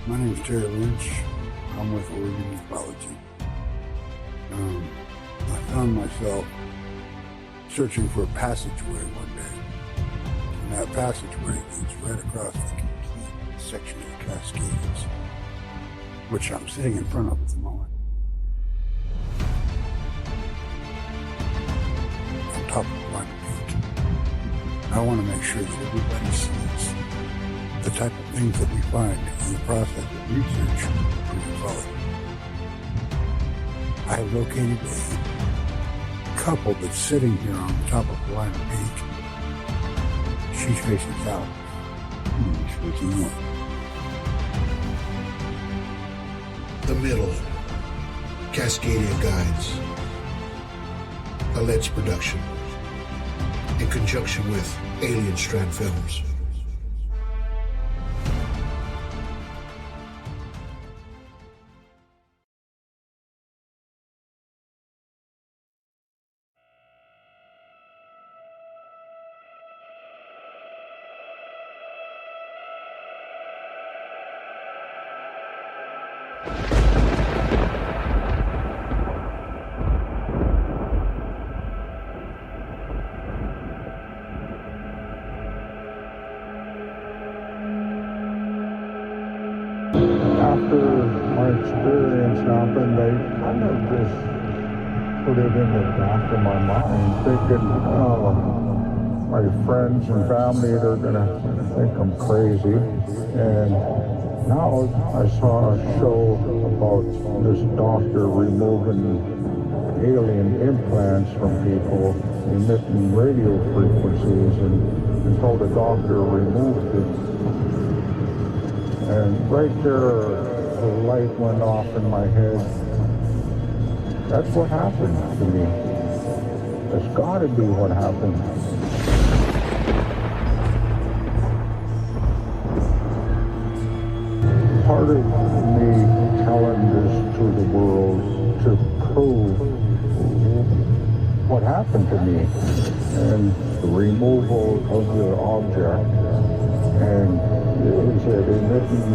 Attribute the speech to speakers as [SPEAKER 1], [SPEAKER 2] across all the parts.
[SPEAKER 1] My name is Terry Lynch. I'm with ufology. I found myself searching for a passageway one day. And that passageway leads right across the complete section of the Cascades, which I'm sitting in front of at the moment. On top of one peak. I want to make sure that everybody sees the type of things that we find in the process of research for ufology. I have located a couple that's sitting here on the top of Lina Peak. She's facing south. He's facing north.
[SPEAKER 2] The Middle, Cascadia Guides, a Leds production, in conjunction with Alien Strand Films.
[SPEAKER 3] After my experience happened, I kind of just put it in the back of my mind, thinking, my friends and family, they're gonna think I'm crazy. And now I saw a show about this doctor removing alien implants from people, emitting radio frequencies, and until the doctor removed it. And right there, the light went off in my head. That's what happened to me. That's got to be what happened. Part of me telling this to the world to prove what happened to me and the removal of the object and is it emitting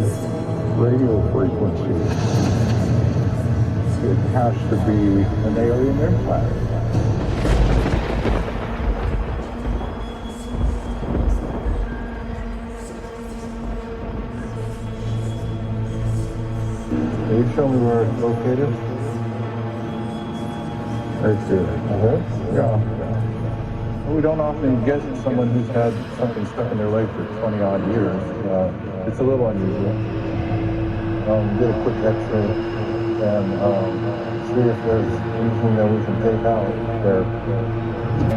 [SPEAKER 3] radio frequency. It has to be an alien implant. Can you show me where it's located? Right there. Yeah. We don't often get someone who's had something stuck in their leg for 20 odd years. It's a little unusual. Get a quick x-ray and see if there's anything that we can take out there,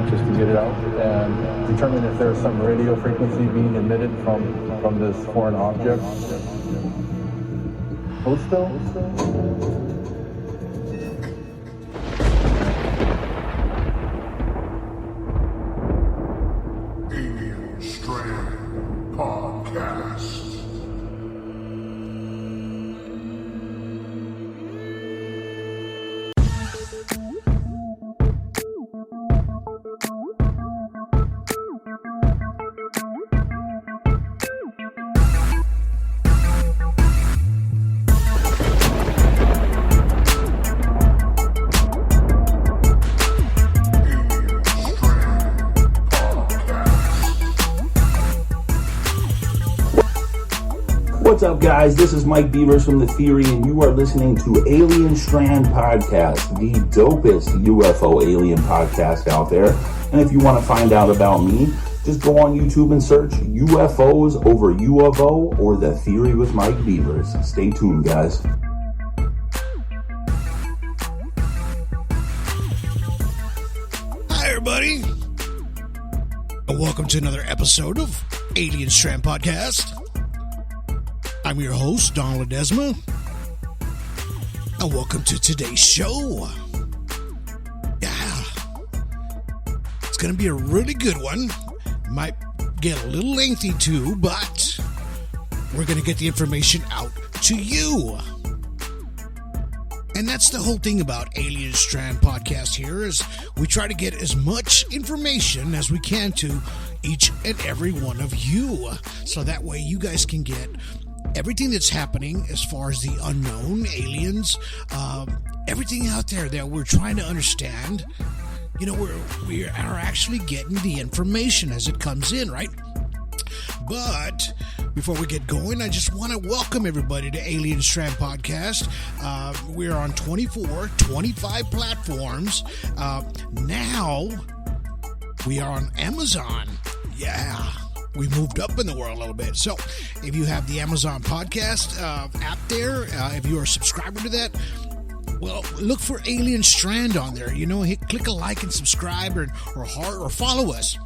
[SPEAKER 3] just to get it out and determine if there's some radio frequency being emitted from this foreign object. Hold still.
[SPEAKER 4] What's up, guys? This is Mike Beavers from The Theory, and you are listening to Alien Strand Podcast, the dopest UFO alien podcast out there. And if you want to find out about me, just go on YouTube and search UFOs over UFO or The Theory with Mike Beavers. Stay tuned, guys.
[SPEAKER 2] Hi, everybody, and welcome to another episode of Alien Strand Podcast. I'm your host, Don Ledesma, and welcome to today's show. Yeah, it's going to be a really good one. Might get a little lengthy too, but we're going to get the information out to you. And that's the whole thing about Alien Strand Podcast here, is we try to get as much information as we can to each and every one of you, so that way you guys can get everything that's happening as far as the unknown, aliens, everything out there that we're trying to understand. We are actually getting the information as it comes in, right? But before we get going, I just want to welcome everybody to Alien Strand Podcast. We're on 25 platforms. Now we are on Amazon. Yeah, we moved up in the world a little bit. So if you have the Amazon Podcast app there, if you're a subscriber to that, well, look for Alien Strand on there. Click a like and subscribe or heart or follow us.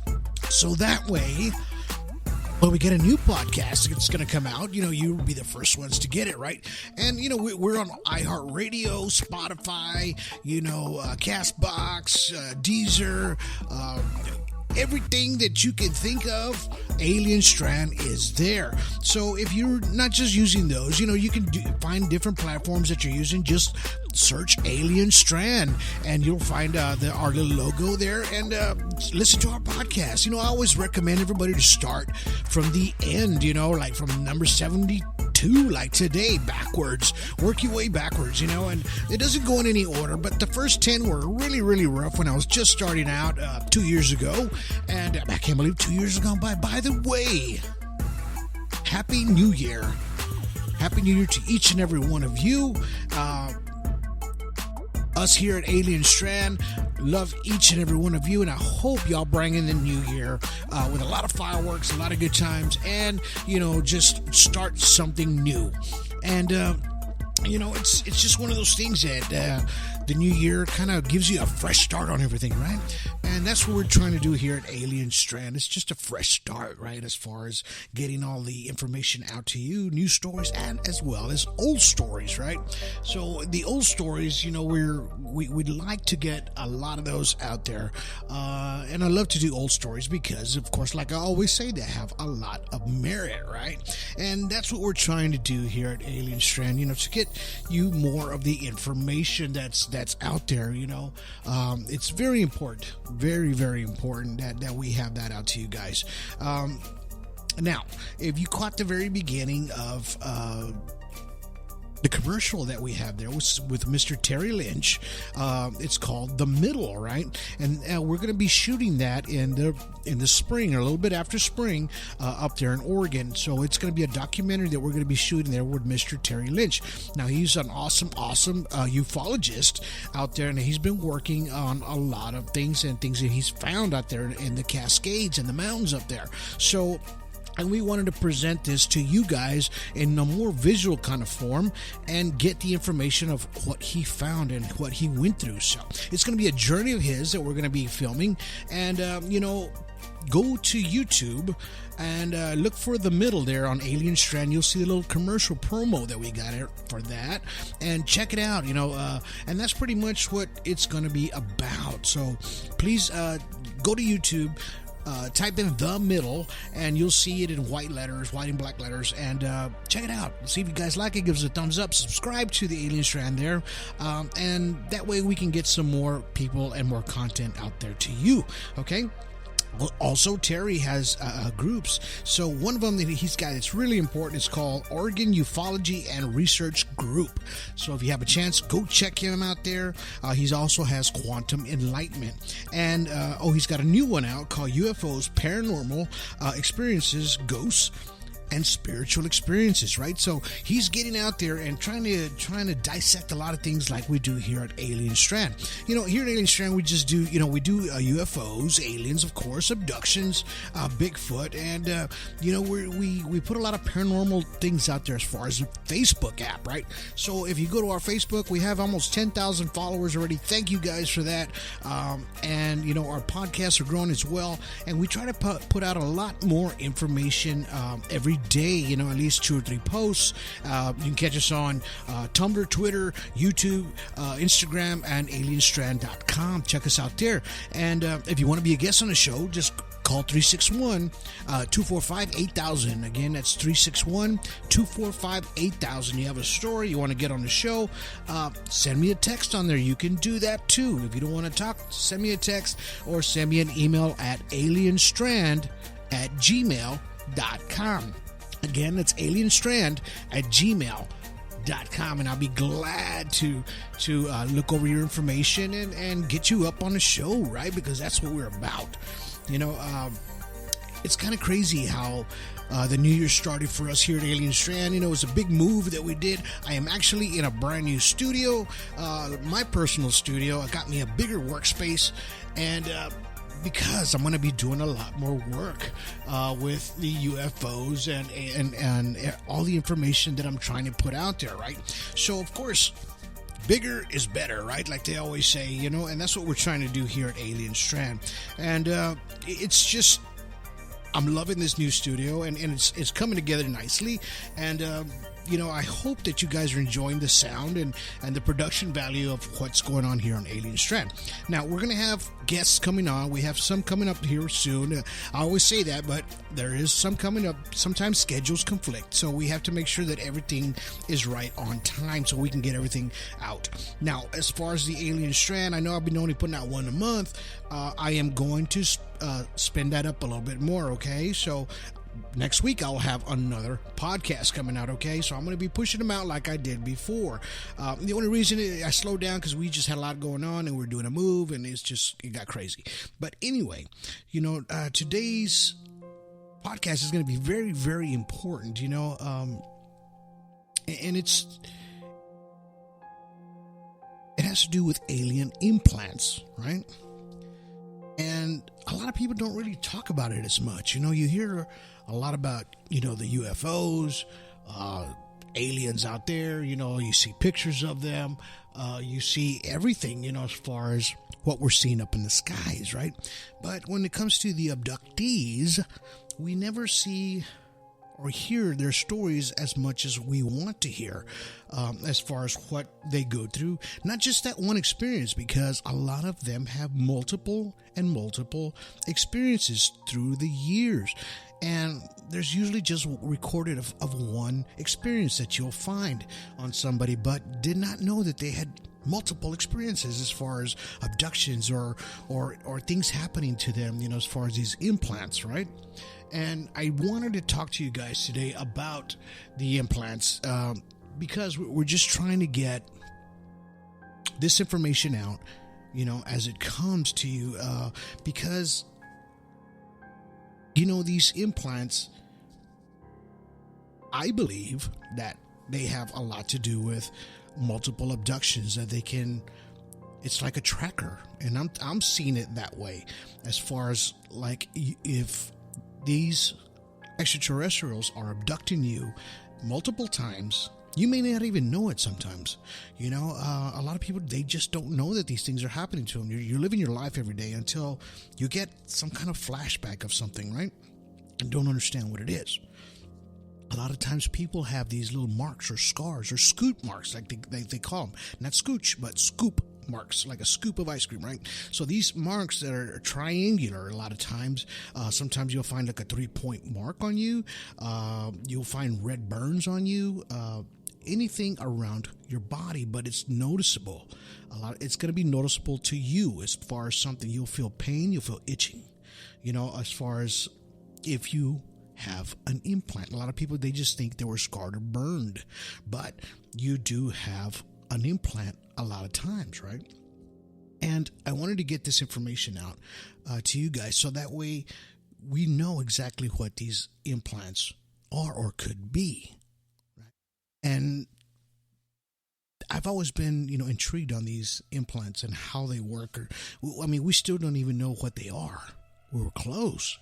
[SPEAKER 2] So that way, when we get a new podcast that's going to come out, you'll be the first ones to get it, right? And, we're on iHeartRadio, Spotify, CastBox, Deezer, everything that you can think of, Alien Strand is there. So if you're not just using those, you can find different platforms that you're using. Just search Alien Strand and you'll find our little logo there and listen to our podcast. I always recommend everybody to start from the end, like from number 72, like today, backwards. Work your way backwards, and it doesn't go in any order, but the first 10 were really, really rough when I was just starting out 2 years ago, and I can't believe 2 years have gone by. By the way, Happy New Year. Happy New Year to each and every one of you. Us here at Alien Strand love each and every one of you, and I hope y'all bring in the new year with a lot of fireworks, a lot of good times, and just start something new. And it's just one of those things that the new year kind of gives you a fresh start on everything, right? And that's what we're trying to do here at Alien Strand. It's just a fresh start, right, as far as getting all the information out to you, new stories, and as well as old stories, right? So the old stories, we'd like to get a lot of those out there. And I love to do old stories because, of course, like I always say, they have a lot of merit, right? And that's what we're trying to do here at Alien Strand, to get you more of the information that's out there. It's very important, very, very important that we have that out to you guys. Now, if you caught the very beginning of the commercial that we have there was with Mr. Terry Lynch. It's called The Middle, right? And we're going to be shooting that in the spring, or a little bit after spring, up there in Oregon. So it's going to be a documentary that we're going to be shooting there with Mr. Terry Lynch. Now, he's an awesome ufologist out there, and he's been working on a lot of things and things that he's found out there in the Cascades and the mountains up there. So, and we wanted to present this to you guys in a more visual kind of form and get the information of what he found and what he went through. So it's going to be a journey of his that we're going to be filming. And, go to YouTube and look for The Middle there on Alien Strand. You'll see the little commercial promo that we got for that. And check it out, and that's pretty much what it's going to be about. So please go to YouTube. Type in The Middle and you'll see it in white and black letters, and check it out. See if you guys like it. Give us a thumbs up. Subscribe to the Alien Strand there, and that way we can get some more people and more content out there to you. Okay. Well, also, Terry has groups. So one of them that he's got that's really important is called Oregon Ufology and Research Group. So if you have a chance, go check him out there. He also has Quantum Enlightenment. And, he's got a new one out called UFOs, Paranormal Experiences, Ghosts, and Spiritual Experiences, right? So he's getting out there and trying to dissect a lot of things like we do here at Alien Strand. Here at Alien Strand, we just do, we do UFOs, aliens, of course, abductions, Bigfoot, and, we put a lot of paranormal things out there as far as the Facebook app, right? So if you go to our Facebook, we have almost 10,000 followers already. Thank you guys for that. And, our podcasts are growing as well. And we try to put out a lot more information every day, at least 2 or 3 posts. You can catch us on Tumblr, Twitter, YouTube, Instagram, and alienstrand.com. Check us out there. And if you want to be a guest on the show, just call 361-245-8000. Again, that's 361-245-8000. You have a story, you want to get on the show, send me a text on there. You can do that too. If you don't want to talk, send me a text or send me an email at alienstrand@gmail.com. Again, that's alienstrand@gmail.com, and I'll be glad to look over your information and get you up on the show, right? Because that's what we're about. It's kind of crazy how the new year started for us here at Alien Strand. It was a big move that we did. I am actually in a brand new studio, my personal studio. I got me a bigger workspace, and because I'm going to be doing a lot more work with the UFOs and all the information that I'm trying to put out there, right? So, of course, bigger is better, right? Like they always say, and that's what we're trying to do here at Alien Strand. And it's just, I'm loving this new studio, and it's coming together nicely. And I hope that you guys are enjoying the sound and the production value of what's going on here on Alien Strand. Now, we're going to have guests coming on. We have some coming up here soon. I always say that, but there is some coming up. Sometimes schedules conflict, so we have to make sure that everything is right on time so we can get everything out. Now, as far as the Alien Strand, I know I've been only putting out one a month. I am going to spin that up a little bit more, okay? So next week I'll have another podcast coming out, okay? So I'm going to be pushing them out like I did before. The only reason I slowed down because we just had a lot going on and we're doing a move, and it got crazy. But anyway, today's podcast is going to be very, very important, and it has to do with alien implants, right? And a lot of people don't really talk about it as much. You hear a lot about, the UFOs, aliens out there. You see pictures of them. You see everything, as far as what we're seeing up in the skies, right? But when it comes to the abductees, we never see or hear their stories as much as we want to hear, as far as what they go through. Not just that one experience, because a lot of them have multiple experiences through the years. And there's usually just recorded of one experience that you'll find on somebody, but did not know that they had multiple experiences as far as abductions or things happening to them, as far as these implants, right? And I wanted to talk to you guys today about the implants, because we're just trying to get this information out, as it comes to you, because, these implants, I believe that they have a lot to do with multiple abductions, that they can, it's like a tracker, and I'm seeing it that way, as far as like if these extraterrestrials are abducting you multiple times, you may not even know it sometimes. A lot of people, they just don't know that these things are happening to them. You're living your life every day until you get some kind of flashback of something, right? And don't understand what it is. A lot of times people have these little marks or scars or scoop marks, like they call them. Not scooch, but scoop marks, like a scoop of ice cream, right? So these marks that are triangular, a lot of times, sometimes you'll find like a 3-point mark on you. You'll find red burns on you. Anything around your body, but it's noticeable. It's going to be noticeable to you as far as something. You'll feel pain, you'll feel itching. As far as if you have an implant. A lot of people, they just think they were scarred or burned, but you do have an implant a lot of times, right? And I wanted to get this information out to you guys, so that way we know exactly what these implants are or could be, right? And I've always been, intrigued on these implants and how they work. We still don't even know what they are. We were close.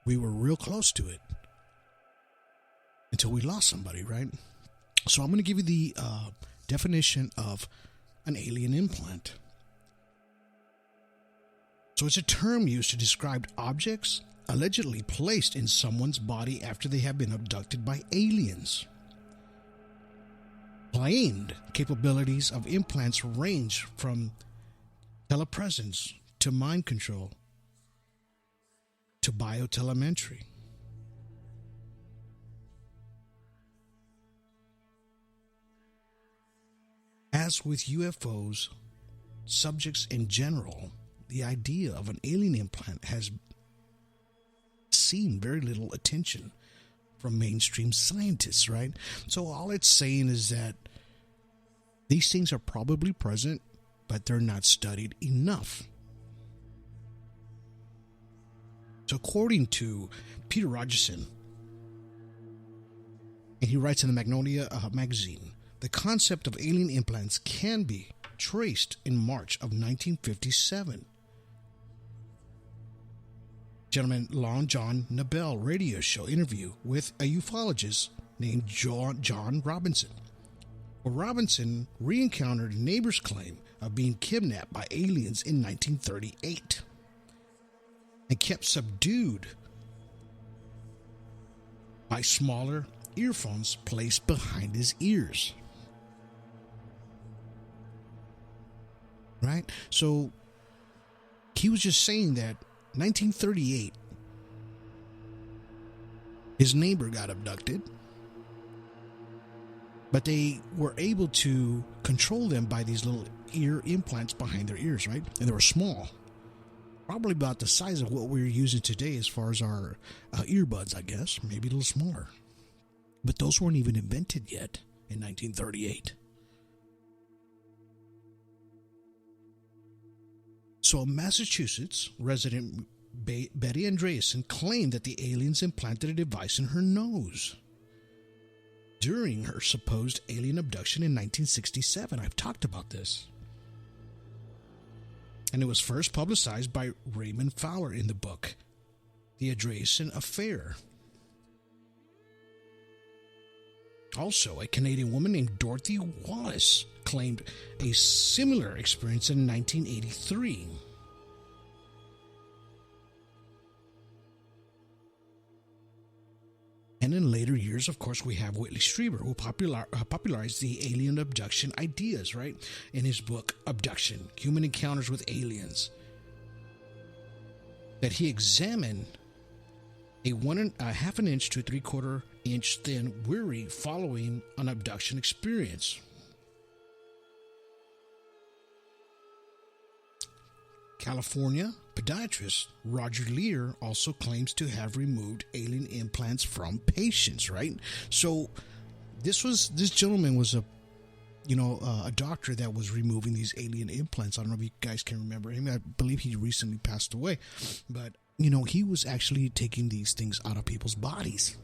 [SPEAKER 2] We were real close to it until we lost somebody, right? So I'm going to give you the definition of an alien implant. So it's a term used to describe objects allegedly placed in someone's body after they have been abducted by aliens. Claimed capabilities of implants range from telepresence to mind control to biotelemetry. As with UFOs, subjects in general, the idea of an alien implant has seen very little attention from mainstream scientists, right? So all it's saying is that these things are probably present, but they're not studied enough. So according to Peter Rogerson, and he writes in the Magnolia magazine, the concept of alien implants can be traced in March of 1957. Gentleman Long John Nobel radio show interview with a ufologist named John Robinson. Well, Robinson re-encountered a neighbor's claim of being kidnapped by aliens in 1938 and kept subdued by smaller earphones placed behind his ears. Right? So he was just saying that 1938, his neighbor got abducted, but they were able to control them by these little ear implants behind their ears, right? And they were small, probably about the size of what we're using today as far as our earbuds, I guess, maybe a little smaller. But those weren't even invented yet in 1938. So a Massachusetts resident, Betty Andreasen, claimed that the aliens implanted a device in her nose during her supposed alien abduction in 1967. I've talked about this. And it was first publicized by Raymond Fowler in the book, The Andreasen Affair. Also, a Canadian woman named Dorothy Wallace claimed a similar experience in 1983. And in later years, of course, we have Whitley Strieber, who popularized the alien abduction ideas, right? In his book, Abduction, Human Encounters with Aliens. That he examined a half an inch to 3/4 inch thin wiri following an abduction experience. California podiatrist Roger Lear also claims to have removed alien implants from patients, right? So this gentleman was a doctor that was removing these alien implants. I don't know if you guys can remember him. I believe he recently passed away, but he was actually taking these things out of people's bodies.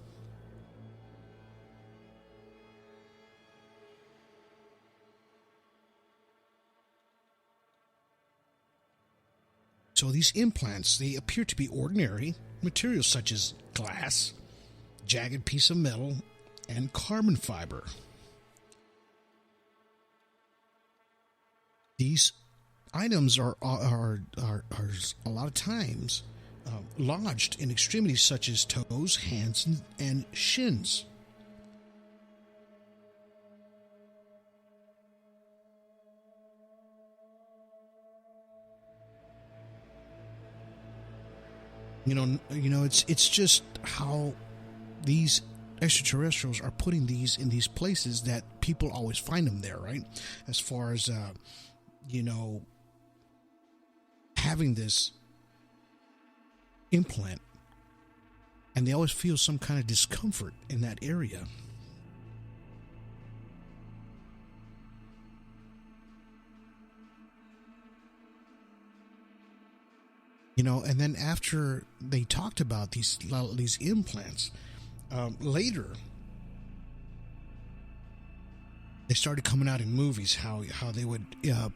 [SPEAKER 2] So these implants, they appear to be ordinary materials such as glass, jagged piece of metal, and carbon fiber. These items are a lot of times lodged in extremities such as toes, hands, and shins. It's just how these extraterrestrials are putting these in these places that people always find them there, right? As far as having this implant, and they always feel some kind of discomfort in that area. And then after they talked about these implants, later they started coming out in movies how they would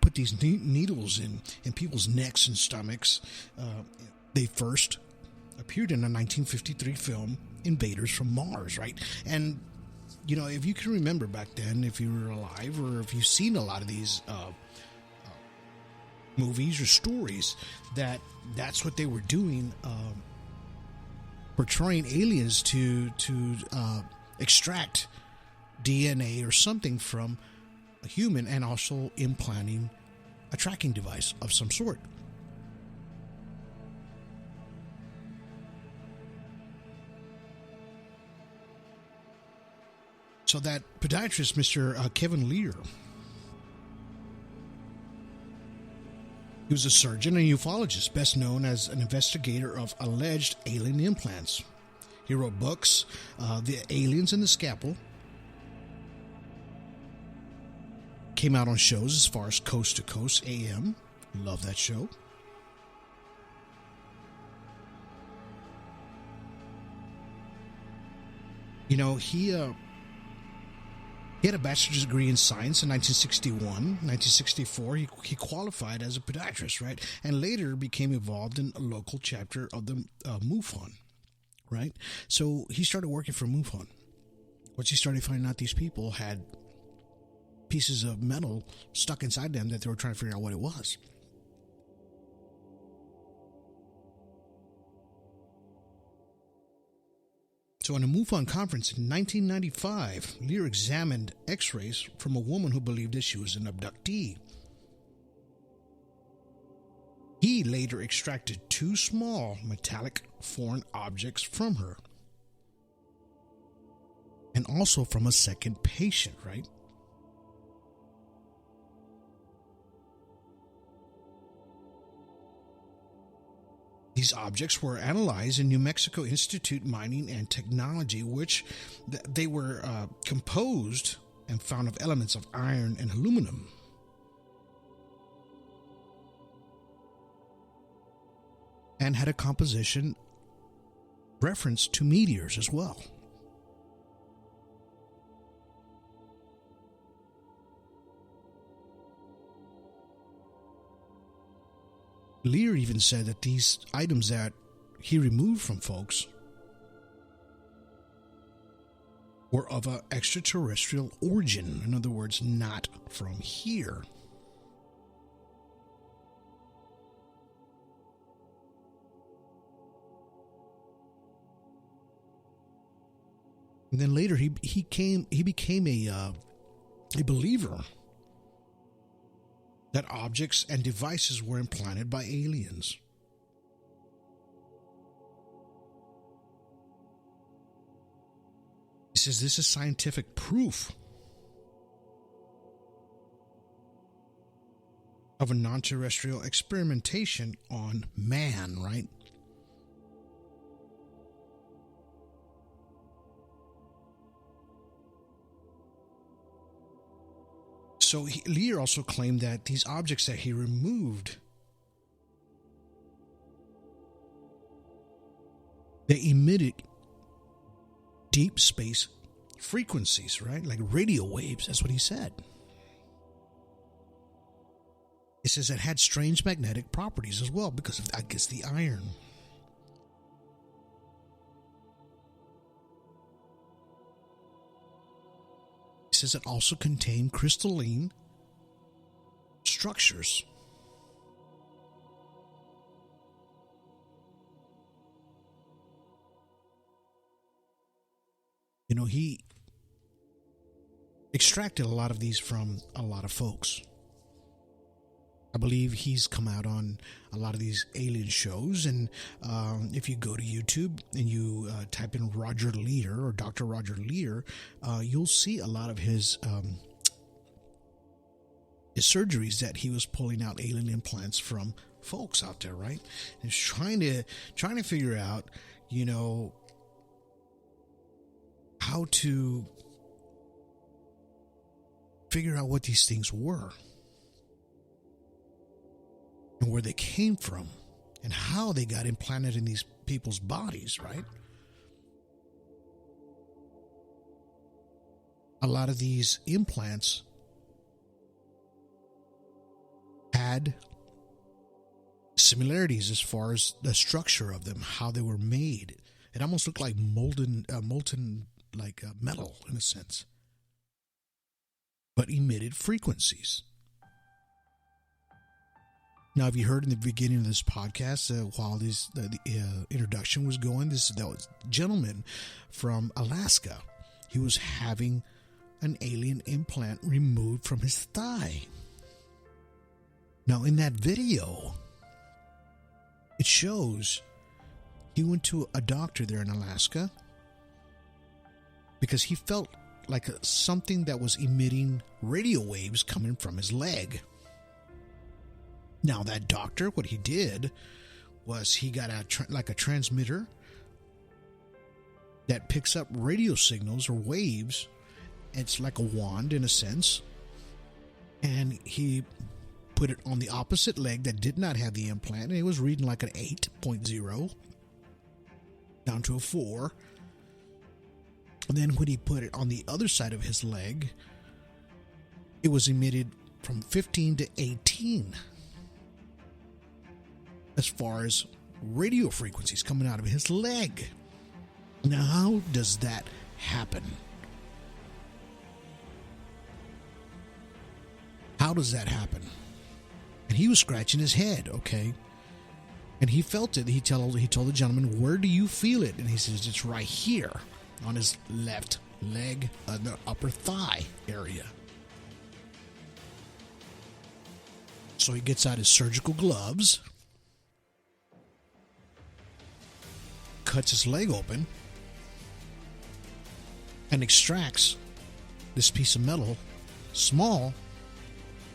[SPEAKER 2] put these needles in people's necks and stomachs. They first appeared in a 1953 film, Invaders from Mars, right? And if you can remember back then, if you were alive or if you've seen a lot of these movies or stories, that's what they were doing, portraying aliens to extract DNA or something from a human, and also implanting a tracking device of some sort. So that podiatrist, Mr. Kevin Lear, he was a surgeon and ufologist, best known as an investigator of alleged alien implants. He wrote books, The Aliens and the Scalpel. Came out on shows as far as Coast to Coast AM. Love that show. You know, he had a bachelor's degree in science in 1961. 1964, he qualified as a podiatrist, right? And later became involved in a local chapter of the MUFON, right? So he started working for MUFON. Once he started finding out these people had pieces of metal stuck inside them that they were trying to figure out what it was. So in a MUFON conference in 1995, Lear examined x-rays from a woman who believed that she was an abductee. He later extracted 2 small metallic foreign objects from her. And also from a second patient, right? These objects were analyzed in New Mexico Institute Mining and Technology, which they were composed and found of elements of iron and aluminum. And had a composition reference to meteors as well. Lear even said that these items that he removed from folks were of an extraterrestrial origin. In other words, not from here. And then later he became a believer that objects and devices were implanted by aliens. He says this is scientific proof of a non-terrestrial experimentation on man, right? So Lear also claimed that these objects that he removed, they emitted deep space frequencies, right? Like radio waves, that's what he said. It says it had strange magnetic properties as well because of, I guess, the iron. It says it also contained crystalline structures. You know, he extracted a lot of these from a lot of folks. I believe he's come out on a lot of these alien shows, and if you go to YouTube and you type in Roger Lear or Dr. Roger Lear, you'll see a lot of his surgeries that he was pulling out alien implants from folks out there, right? And trying to figure out, you know, how to figure out what these things were. And where they came from and how they got implanted in these people's bodies, right? A lot of these implants had similarities as far as the structure of them, how they were made. It almost looked like molten like metal in a sense, but emitted frequencies. Now, have you heard in the beginning of this podcast, while the introduction was going, that was a gentleman from Alaska. He was having an alien implant removed from his thigh. Now, in that video, it shows he went to a doctor there in Alaska because he felt like something that was emitting radio waves coming from his leg. Now, that doctor, what he did was he got a transmitter that picks up radio signals or waves. It's like a wand in a sense. And he put it on the opposite leg that did not have the implant, and it was reading like an 8.0 down to a 4. And then when he put it on the other side of his leg, it was emitted from 15 to 18 as far as radio frequencies coming out of his leg. Now, how does that happen? How does that happen? And he was scratching his head, okay? And he felt it. He told the gentleman, "Where do you feel it?" And he says, "It's right here on his left leg, the upper thigh area." So he gets out his surgical gloves, cuts his leg open, and extracts this piece of metal, small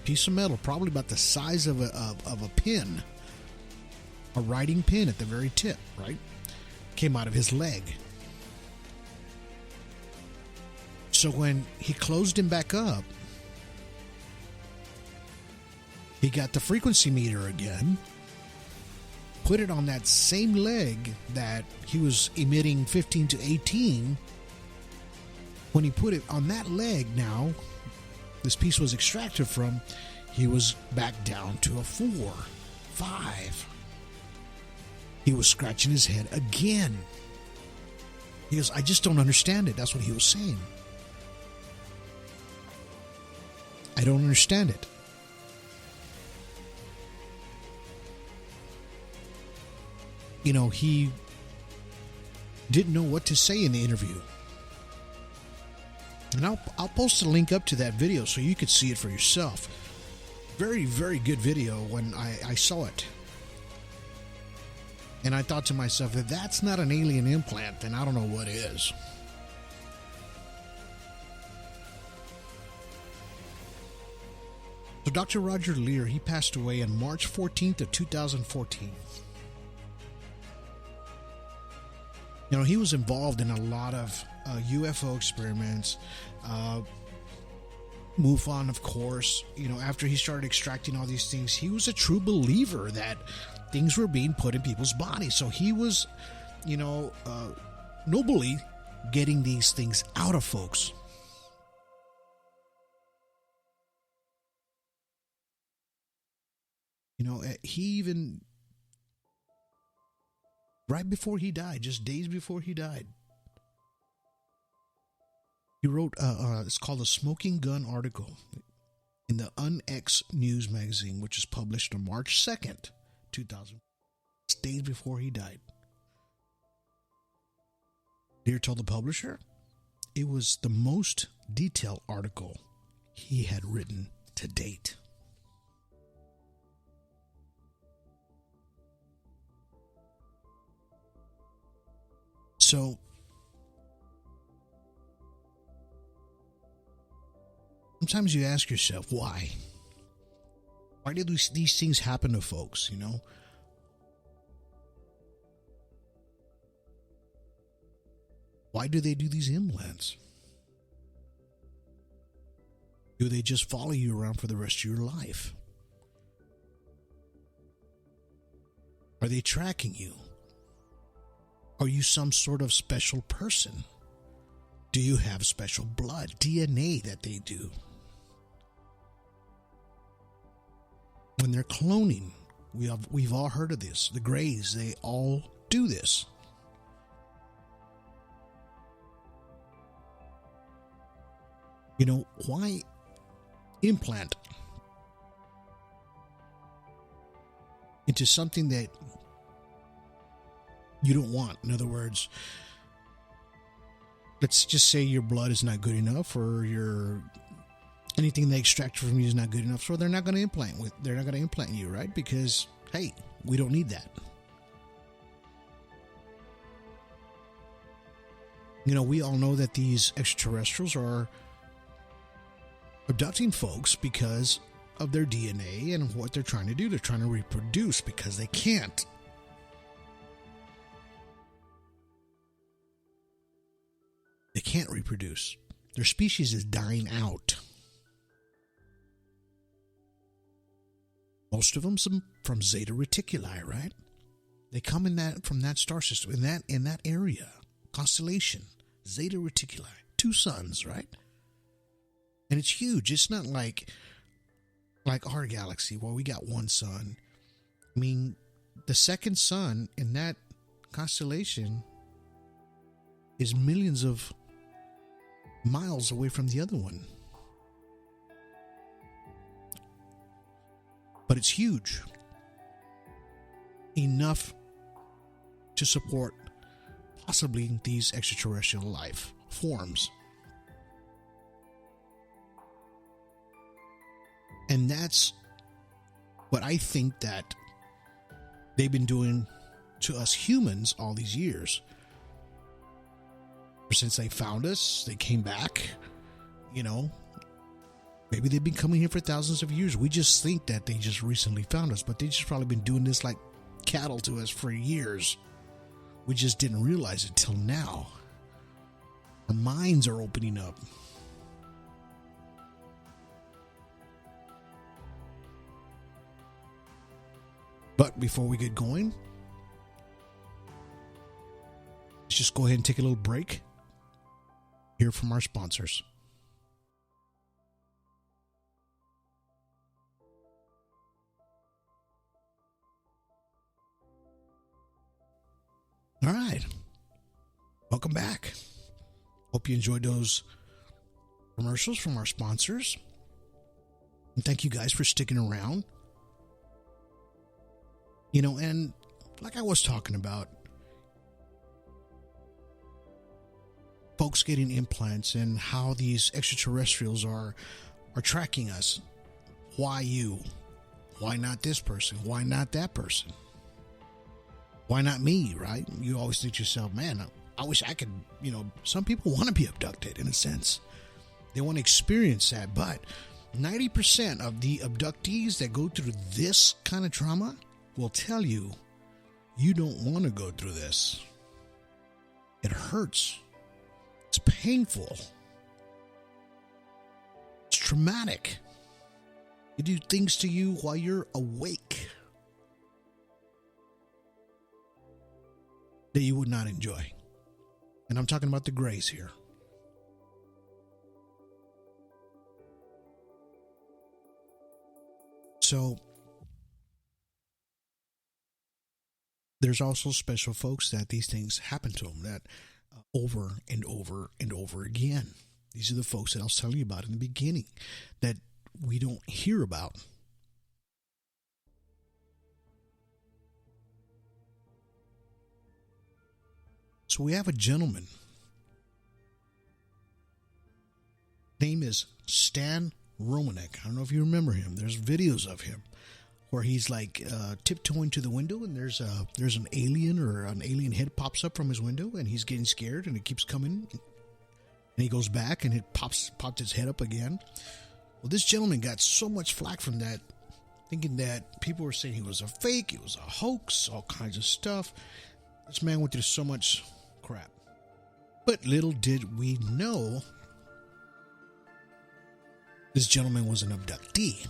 [SPEAKER 2] piece of metal, probably about the size of a pin, a writing pin at the very tip, right? Came out of his leg. So when he closed him back up, he got the frequency meter again, put it on that same leg that he was emitting 15 to 18. When he put it on that leg now, this piece was extracted from, he was back down to a 4, 5. He was scratching his head again. He goes, "I just don't understand it." That's what he was saying. I don't understand it. You know, he didn't know what to say in the interview. And I'll post a link up to that video so you could see it for yourself. Very, very good video when I saw it. And I thought to myself, if that's not an alien implant, then I don't know what is. So Dr. Roger Lear, he passed away on March 14th of 2014. You know, he was involved in a lot of UFO experiments. MUFON, of course. You know, after he started extracting all these things, he was a true believer that things were being put in people's bodies. So he was, you know, nobly getting these things out of folks. You know, he even, right before he died, just days before he died, he wrote, it's called a Smoking Gun article in the UnX News magazine, which is published on March 2nd, 2000, days before he died. Lear told the publisher it was the most detailed article he had written to date. So, sometimes you ask yourself, why? Why do these things happen to folks, you know? Why do they do these implants? Do they just follow you around for the rest of your life? Are they tracking you? Are you some sort of special person? Do you have special blood, DNA that they do? When they're cloning, we've all heard of this. The Greys, they all do this. You know, why implant into something that you don't want? In other words, let's just say your blood is not good enough, or anything they extract from you is not good enough, so they're not going to implant you, right? Because, hey, we don't need that. You know, we all know that these extraterrestrials are abducting folks because of their DNA and what they're trying to do. They're trying to reproduce because they can't. can't reproduce. Their species is dying out. Most of them from Zeta Reticuli, right? They come from that star system, in that area, constellation, Zeta Reticuli, 2 suns, right? And it's huge. It's not like our galaxy where we got 1 sun. I mean, the second sun in that constellation is millions of miles away from the other one. But it's huge. Enough to support possibly these extraterrestrial life forms. And that's what I think that they've been doing to us humans all these years. Since they found us, they came back, maybe they've been coming here for thousands of years. We just think that they just recently found us, but they just probably been doing this like cattle to us for years. We just didn't realize it till now. Our minds are opening up. But before we get going, let's just go ahead and take a little break. Hear from our sponsors. All right. Welcome back. Hope you enjoyed those commercials from our sponsors. And thank you guys for sticking around. And like I was talking about, folks getting implants and how these extraterrestrials are tracking us. Why you? Why not this person? Why not that person? Why not me, right? You always think to yourself, man, I wish I could, some people want to be abducted in a sense. They want to experience that, but 90% of the abductees that go through this kind of trauma will tell you, you don't want to go through this. It hurts. It's painful. It's traumatic. They do things to you while you're awake that you would not enjoy. And I'm talking about the grays here. So there's also special folks that these things happen to them, that over and over and over again. These are the folks that I was telling you about in the beginning that we don't hear about. So we have a gentleman. Name is Stan Romanek. I don't know if you remember him. There's videos of him where he's like tiptoeing to the window, and there's an alien, or an alien head pops up from his window, and he's getting scared, and it keeps coming, and he goes back, and it popped his head up again. Well, this gentleman got so much flack from that, thinking that people were saying he was a fake, it was a hoax, all kinds of stuff. This man went through so much crap. But little did we know, this gentleman was an abductee.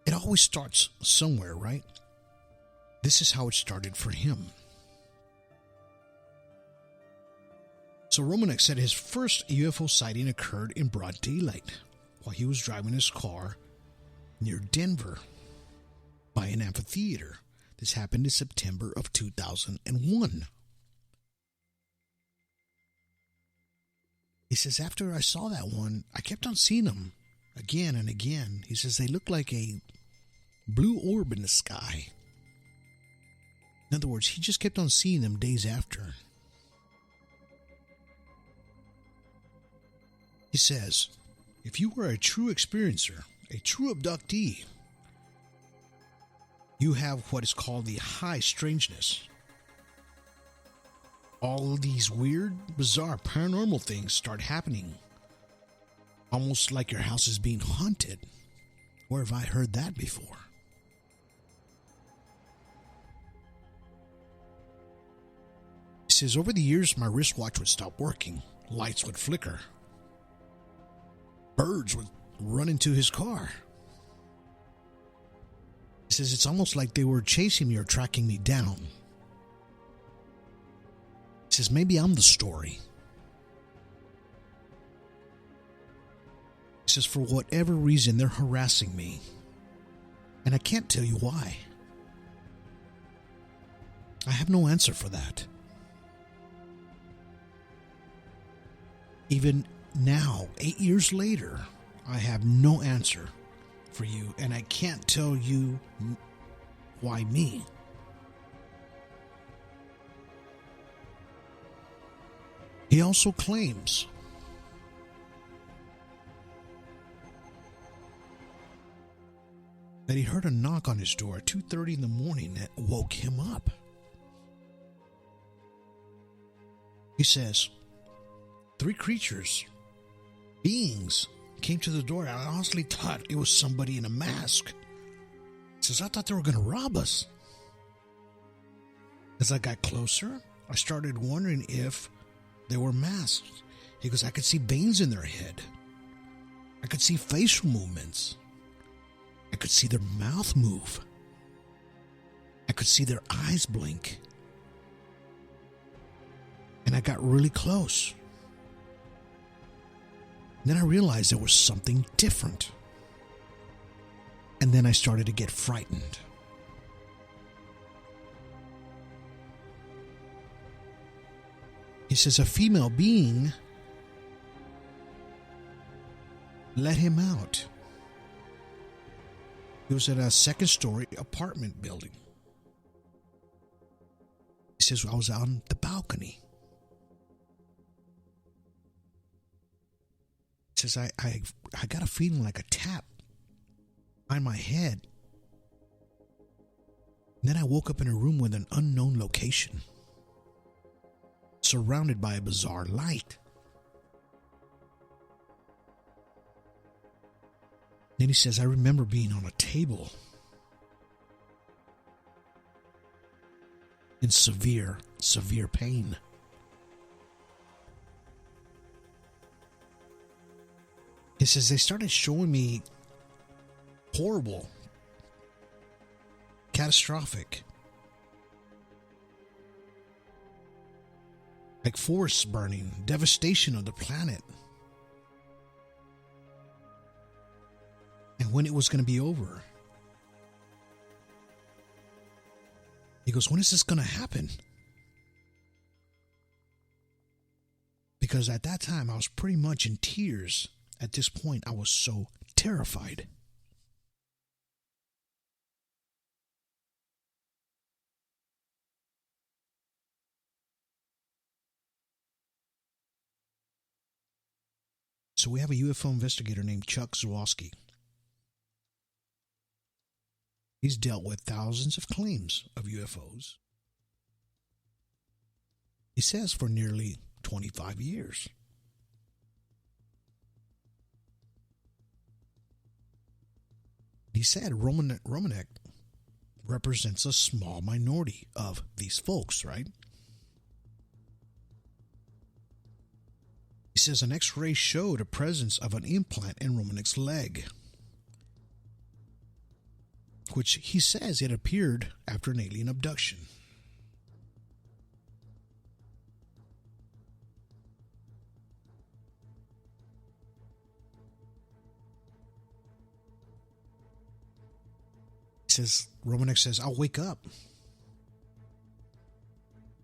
[SPEAKER 2] It always starts somewhere, right? This is how it started for him. So Romanek said his first UFO sighting occurred in broad daylight while he was driving his car near Denver by an amphitheater. This happened in September of 2001. He says, after I saw that one, I kept on seeing them again and again. He says, they look like a blue orb in the sky. In other words, he just kept on seeing them days after. He says, if you were a true experiencer, a true abductee, you have what is called the high strangeness. All of these weird, bizarre, paranormal things start happening. Almost like your house is being haunted. Where have I heard that before? says, over the years, my wristwatch would stop working. Lights would flicker. Birds would run into his car. He says, it's almost like they were chasing me or tracking me down. He says, maybe I'm the story. He says, for whatever reason, they're harassing me. And I can't tell you why. I have no answer for that. Even now, 8 years later, I have no answer for you, and I can't tell you why me. He also claims that he heard a knock on his door at 2:30 in the morning that woke him up. He says, 3 creatures, beings, came to the door. I honestly thought it was somebody in a mask. He says, I thought they were going to rob us. As I got closer, I started wondering if they were masked. He goes, I could see veins in their head. I could see facial movements. I could see their mouth move. I could see their eyes blink. And I got really close. Then I realized there was something different. And then I started to get frightened. He says a female being let him out. He was at a second-story apartment building. He says, I was on the balcony. He says, I got a feeling like a tap on my head. And then I woke up in a room with an unknown location, surrounded by a bizarre light. Then he says, I remember being on a table in severe pain. He says, they started showing me horrible, catastrophic, like forests burning, devastation of the planet. And when it was going to be over. He goes, when is this going to happen? Because at that time, I was pretty much in tears. At this point, I was so terrified. So we have a UFO investigator named Chuck Zawalski. He's dealt with thousands of claims of UFOs. He says for nearly 25 years. He said Romanek represents a small minority of these folks, right? He says an X-ray showed a presence of an implant in Romanek's leg, which he says it appeared after an alien abduction. Romanek says, I'll wake up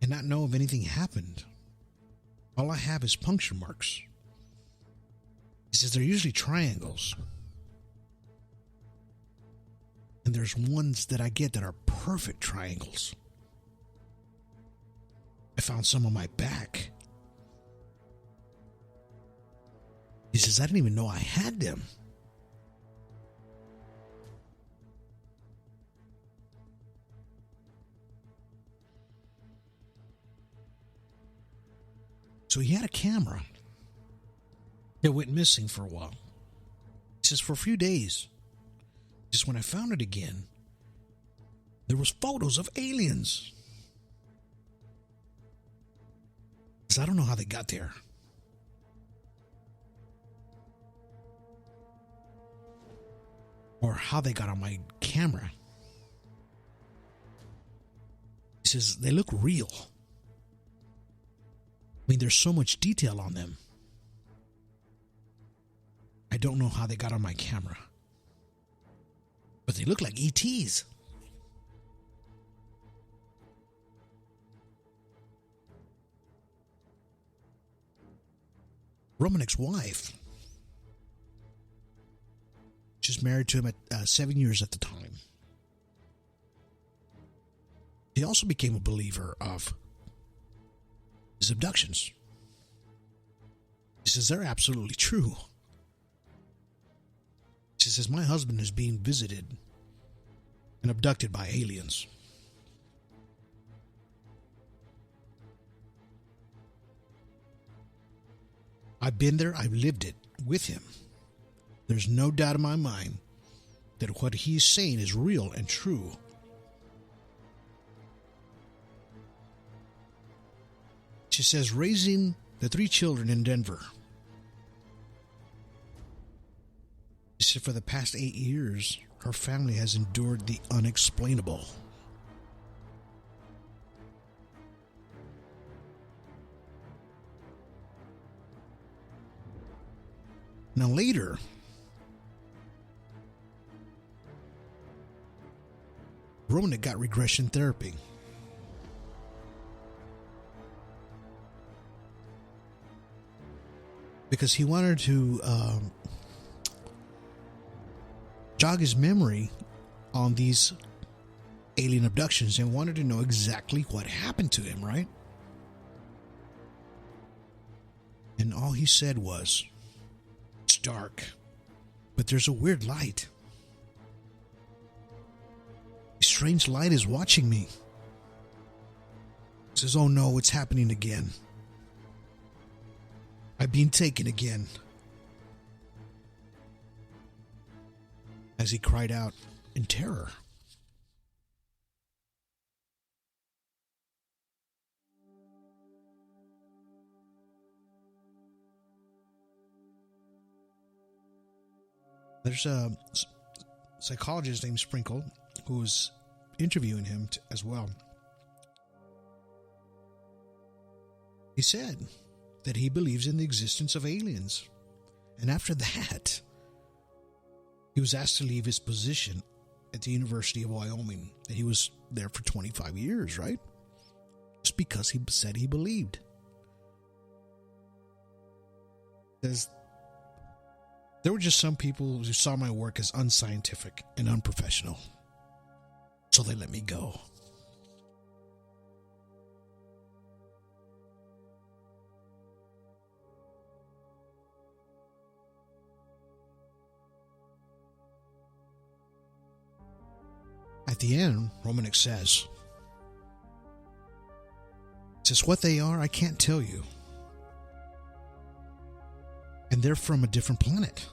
[SPEAKER 2] and not know if anything happened. All I have is puncture marks. He says they're usually triangles. And there's ones that I get that are perfect triangles. I found some on my back. He says, I didn't even know I had them. So he had a camera that went missing for a while. He says, for a few days, just when I found it again, there was photos of aliens. Because I don't know how they got there. Or how they got on my camera. He says, they look real. I mean, there's so much detail on them. I don't know how they got on my camera. But they look like ETs. Romanek's wife, she's married to him at 7 years at the time. He also became a believer of his abductions. He says they're absolutely true. She says, my husband is being visited and abducted by aliens. I've been there, I've lived it with him. There's no doubt in my mind that what he's saying is real and true. She says, raising the 3 children in Denver. She said, for the past 8 years, her family has endured the unexplainable. Now later, Romanek got regression therapy. Because he wanted to jog his memory on these alien abductions and wanted to know exactly what happened to him, right? And all he said was, it's dark, but there's a weird light. A strange light is watching me. He says, oh no, it's happening again. I've been taken again. As he cried out in terror. There's a psychologist named Sprinkle who's interviewing him as well. He said that he believes in the existence of aliens. And after that, he was asked to leave his position at the University of Wyoming. And he was there for 25 years, right? Just because he said he believed. There's There were just some people who saw my work as unscientific and unprofessional. So they let me go. At the end, Romanek says, what they are, I can't tell you. And they're from a different planet.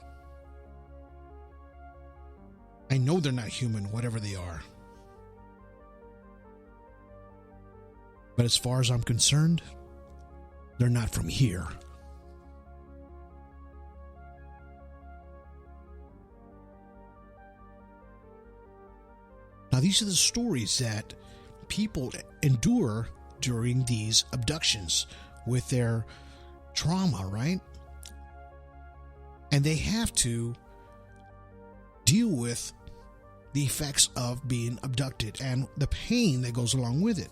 [SPEAKER 2] I know they're not human, whatever they are. But as far as I'm concerned, they're not from here. Now, these are the stories that people endure during these abductions with their trauma, right? And they have to deal with the effects of being abducted and the pain that goes along with it.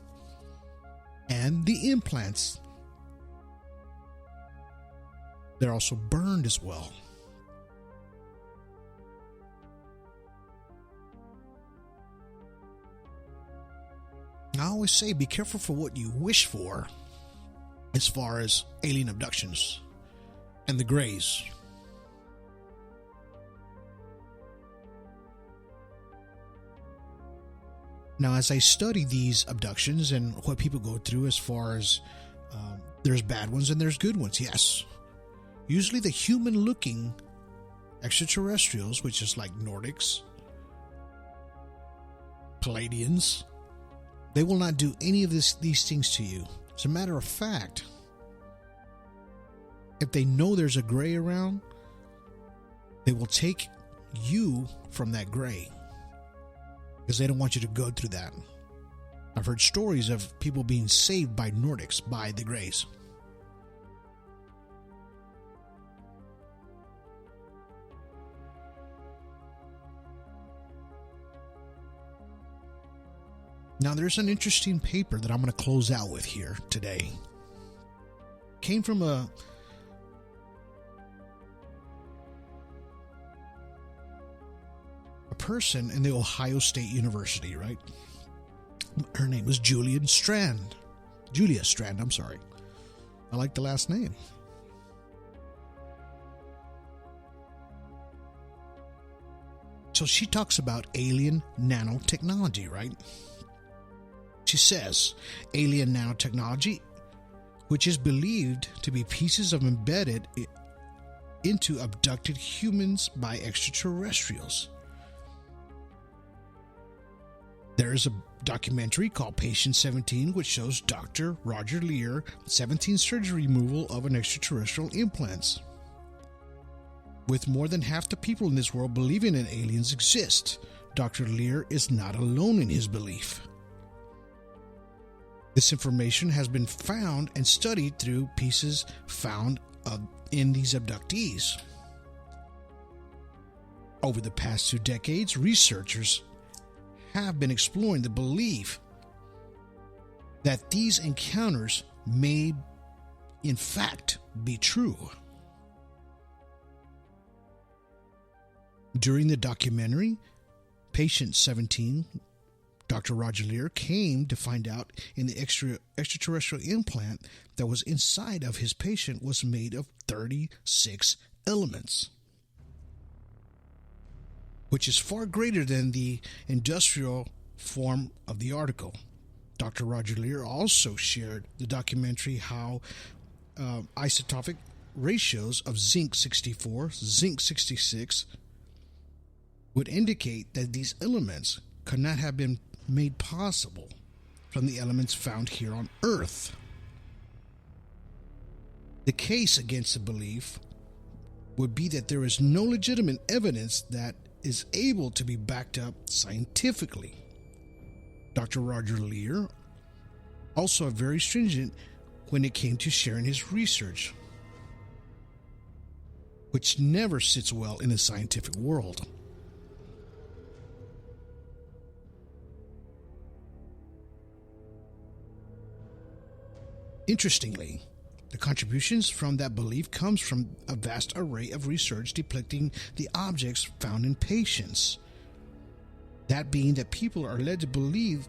[SPEAKER 2] And the implants. They're also burned as well. I always say be careful for what you wish for as far as alien abductions and the Greys. Now, as I study these abductions and what people go through as far as there's bad ones and there's good ones, yes. Usually the human-looking extraterrestrials, which is like Nordics, Palladians, they will not do any of these things to you. As a matter of fact, if they know there's a gray around, they will take you from that gray because they don't want you to go through that. I've heard stories of people being saved by Nordics, by the grays. Now, there's an interesting paper that I'm going to close out with here today. Came from a person in the Ohio State University, right? Her name was Julia Strand, I'm sorry. I like the last name. So she talks about alien nanotechnology, right? She says, alien nanotechnology, which is believed to be pieces of embedded into abducted humans by extraterrestrials. There is a documentary called Patient 17, which shows Dr. Roger Leir 17 surgery removal of an extraterrestrial implants. With more than half the people in this world believing that aliens exist, Dr. Leir is not alone in his belief. This information has been found and studied through pieces found in these abductees. Over the past 2 decades, researchers have been exploring the belief that these encounters may, in fact, be true. During the documentary, Patient 17, Dr. Roger Leir came to find out in the extraterrestrial implant that was inside of his patient was made of 36 elements, which is far greater than the industrial form of the article. Dr. Roger Leir also shared the documentary how isotopic ratios of zinc 64, zinc 66 would indicate that these elements could not have been made possible from the elements found here on Earth. The case against the belief would be that there is no legitimate evidence that is able to be backed up scientifically. Dr. Roger Leir also very stringent when it came to sharing his research, which never sits well in the scientific world. Interestingly, the contributions from that belief comes from a vast array of research depicting the objects found in patients. That being that people are led to believe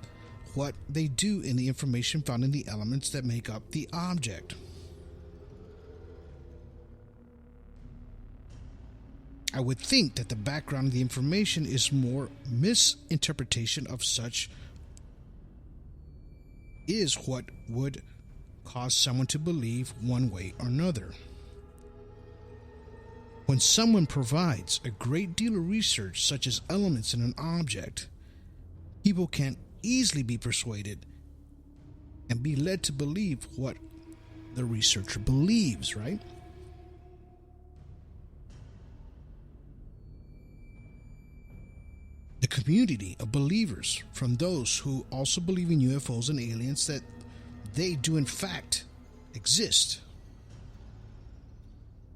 [SPEAKER 2] what they do in the information found in the elements that make up the object. I would think that the background of the information is more misinterpretation of such is what would cause someone to believe one way or another. When someone provides a great deal of research, such as elements in an object, people can easily be persuaded and be led to believe what the researcher believes, right? The community of believers, from those who also believe in UFOs and aliens, that they do in fact exist.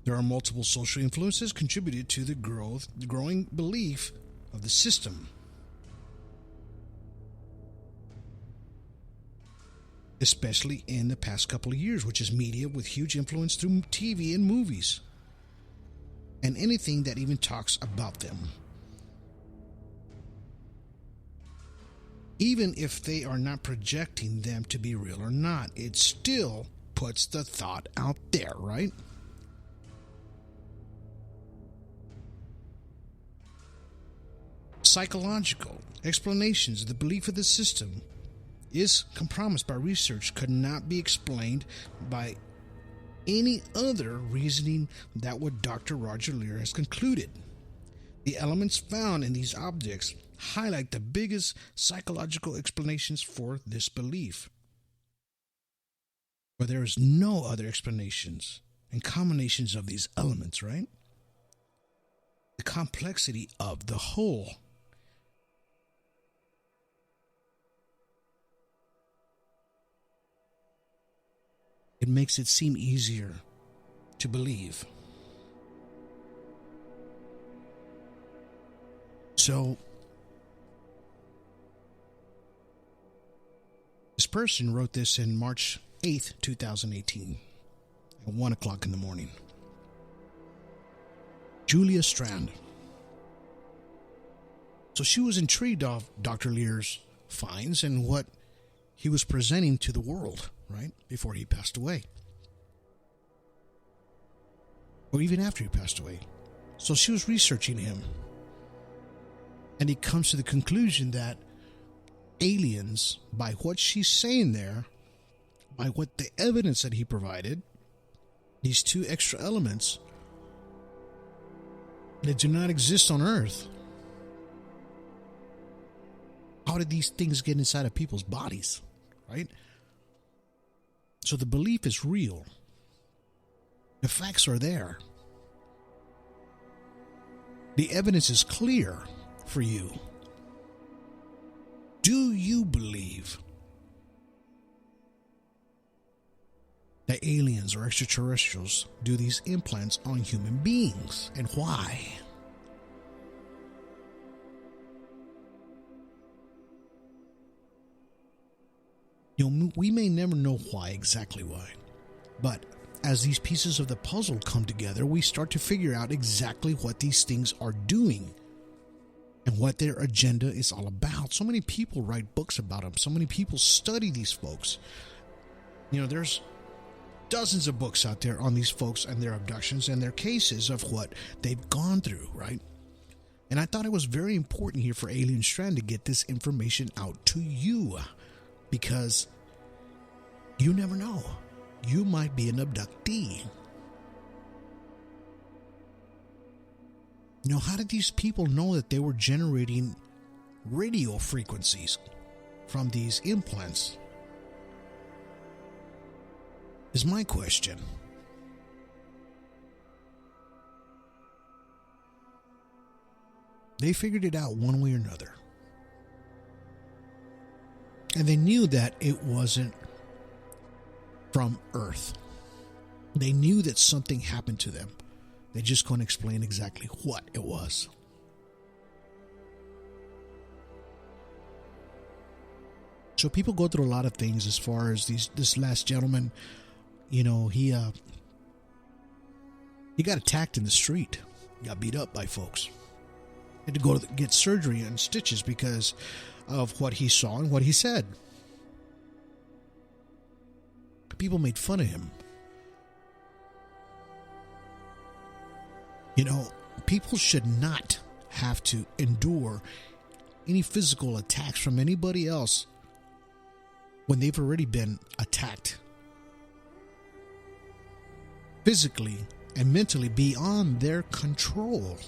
[SPEAKER 2] There are multiple social influences contributed to the growing belief of the system. Especially in the past couple of years, which is media with huge influence through TV and movies, and anything that even talks about them. Even if they are not projecting them to be real or not, it still puts the thought out there, right? Psychological explanations of the belief of the system is compromised by research could not be explained by any other reasoning that what Dr. Roger Leir has concluded. The elements found in these objects highlight the biggest psychological explanations for this belief. But there is no other explanations and combinations of these elements, right? The complexity of the whole. It makes it seem easier to believe. So, this person wrote this in March 8th, 2018, at 1 o'clock in the morning. Julia Strand. So she was intrigued of Dr. Lear's finds and what he was presenting to the world, right, before he passed away. Or even after he passed away. So she was researching him. And he comes to the conclusion that aliens, by what she's saying there, by what the evidence that he provided, these two extra elements that do not exist on Earth. How did these things get inside of people's bodies, right? So the belief is real. The facts are there. The evidence is clear for you. Do you believe that aliens or extraterrestrials do these implants on human beings, and why? You know, we may never know why, exactly why, but as these pieces of the puzzle come together, we start to figure out exactly what these things are doing and what their agenda is all about. So many people write books about them. So many people study these folks. You know, there's dozens of books out there on these folks and their abductions and their cases of what they've gone through, right? And I thought it was very important here for Alien Strand to get this information out to you, because you never know. You might be an abductee. You know, how did these people know that they were generating radio frequencies from these implants? Is my question. They figured it out one way or another. And they knew that it wasn't from Earth. They knew that something happened to them. They just couldn't explain exactly what it was. So people go through a lot of things as far as this last gentleman, you know, he got attacked in the street. He got beat up by folks. He had to go to get surgery and stitches because of what he saw and what he said. People made fun of him. You know, people should not have to endure any physical attacks from anybody else when they've already been attacked physically and mentally beyond their control.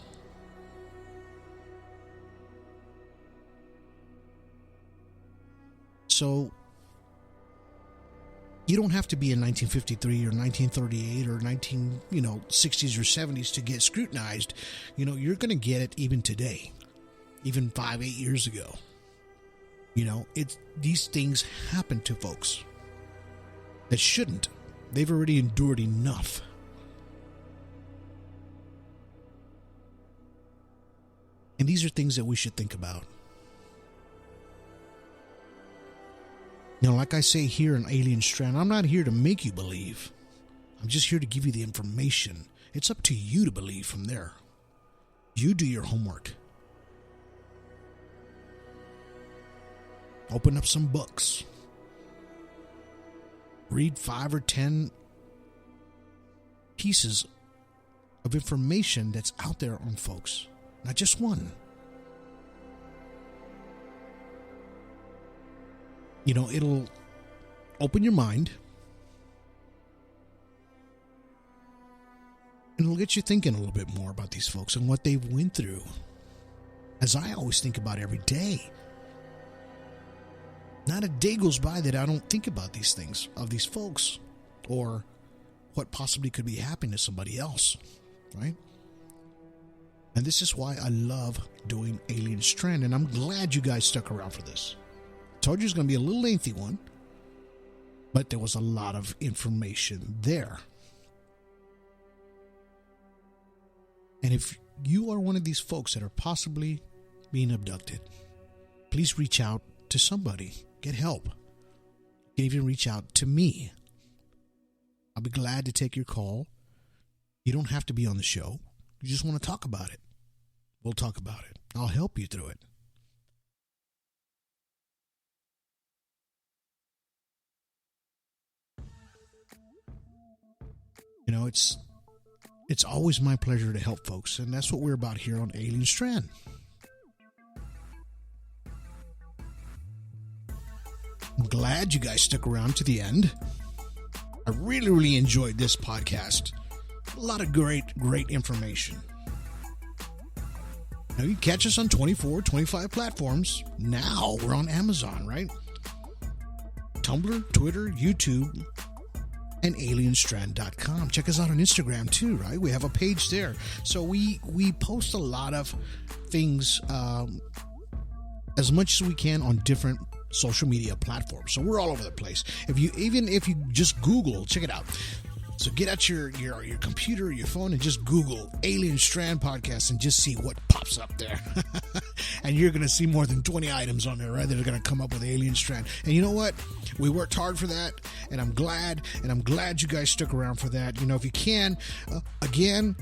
[SPEAKER 2] So you don't have to be in 1953 or 1938 or 60s or 70s to get scrutinized. You know, you're going to get it even today, even 5-8 years ago. You know, these things happen to folks that shouldn't. They've already endured enough. And these are things that we should think about. You know, like I say here in Alien Strand, I'm not here to make you believe. I'm just here to give you the information. It's up to you to believe from there. You do your homework. Open up some books. Read 5 or 10 pieces of information that's out there on folks. Not just one. You know, it'll open your mind. And it'll get you thinking a little bit more about these folks and what they've went through. As I always think about every day. Not a day goes by that I don't think about these things, of these folks, or what possibly could be happening to somebody else, right? And this is why I love doing Alien Strand, and I'm glad you guys stuck around for this. I told you it's going to be a little lengthy one, but there was a lot of information there. And if you are one of these folks that are possibly being abducted, please reach out to somebody. Get help. You can even reach out to me. I'll be glad to take your call. You don't have to be on the show. You just want to talk about it. We'll talk about it. I'll help you through it. You know, it's always my pleasure to help folks, and that's what we're about here on Alien Strand. I'm glad you guys stuck around to the end. I really enjoyed this podcast. A lot of great information. Now you can catch us on 24, 25 platforms. Now we're on Amazon, right? Tumblr, Twitter, YouTube, and alienstrand.com. Check us out on Instagram too, right? We have a page there. So we post a lot of things as much as we can on different social media platforms. So we're all over the place. If you just Google, check it out. So get out your computer or your phone and just Google Alien Strand Podcast and just see what pops up there. And you're going to see more than 20 items on there, right? That are going to come up with Alien Strand. And you know what? We worked hard for that, and I'm glad you guys stuck around for that. You know, if you can, again,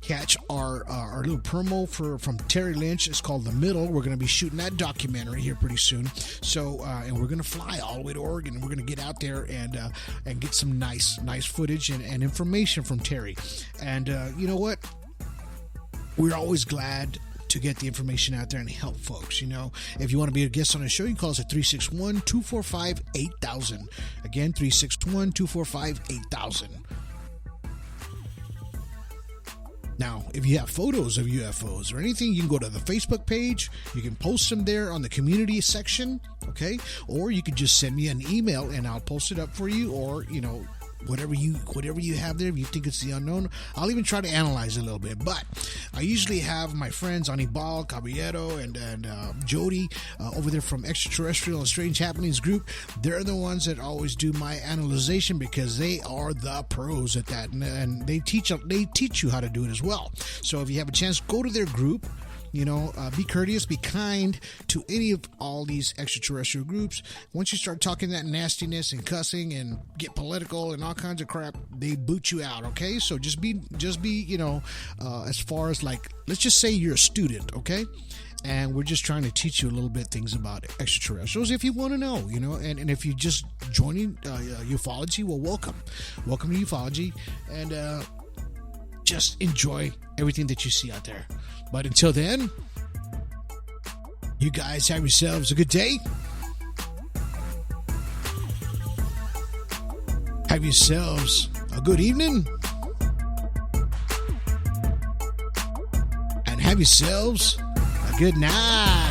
[SPEAKER 2] catch our little promo from Terry Lynch. It's called The Middle. We're going to be shooting that documentary here pretty soon. So, and we're going to fly all the way to Oregon, and we're going to get out there and get some nice footage and information from Terry. And you know what? We're always glad to get the information out there and help folks. You know, if you want to be a guest on the show, you can call us at 361-245-8000. Again, 361-245-8000. Now, if you have photos of UFOs or anything, you can go to the Facebook page. You can post them there on the community section, okay? Or you can just send me an email and I'll post it up for you. Or, you know, whatever you have there, if you think it's the unknown, I'll even try to analyze it a little bit. But I usually have my friends Anibal, Caballero, and Jody over there from Extraterrestrial and Strange Happenings group. They're the ones that always do my analyzation because they are the pros at that, and they teach you how to do it as well. So if you have a chance, go to their group. You know, be courteous, be kind to any of all these extraterrestrial groups. Once you start talking that nastiness and cussing and get political and all kinds of crap, they boot you out, okay? So just be, you know, as far as like, let's just say you're a student, okay? And we're just trying to teach you a little bit things about extraterrestrials if you want to know, you know, and if you just joining ufology, well, welcome to ufology, and just enjoy everything that you see out there. But until then, you guys have yourselves a good day. Have yourselves a good evening. And have yourselves a good night.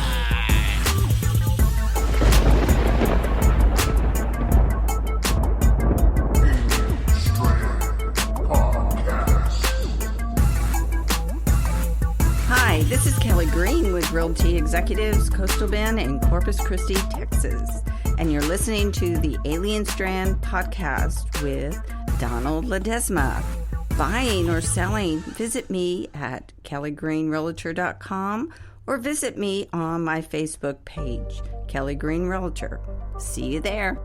[SPEAKER 5] Hi, this is Kelly Green with Realty Executives, Coastal Bend and Corpus Christi, Texas. And you're listening to the Alien Strand podcast with Donald Ledesma. Buying or selling, visit me at kellygreenrealtor.com or visit me on my Facebook page, Kelly Green Realtor. See you there.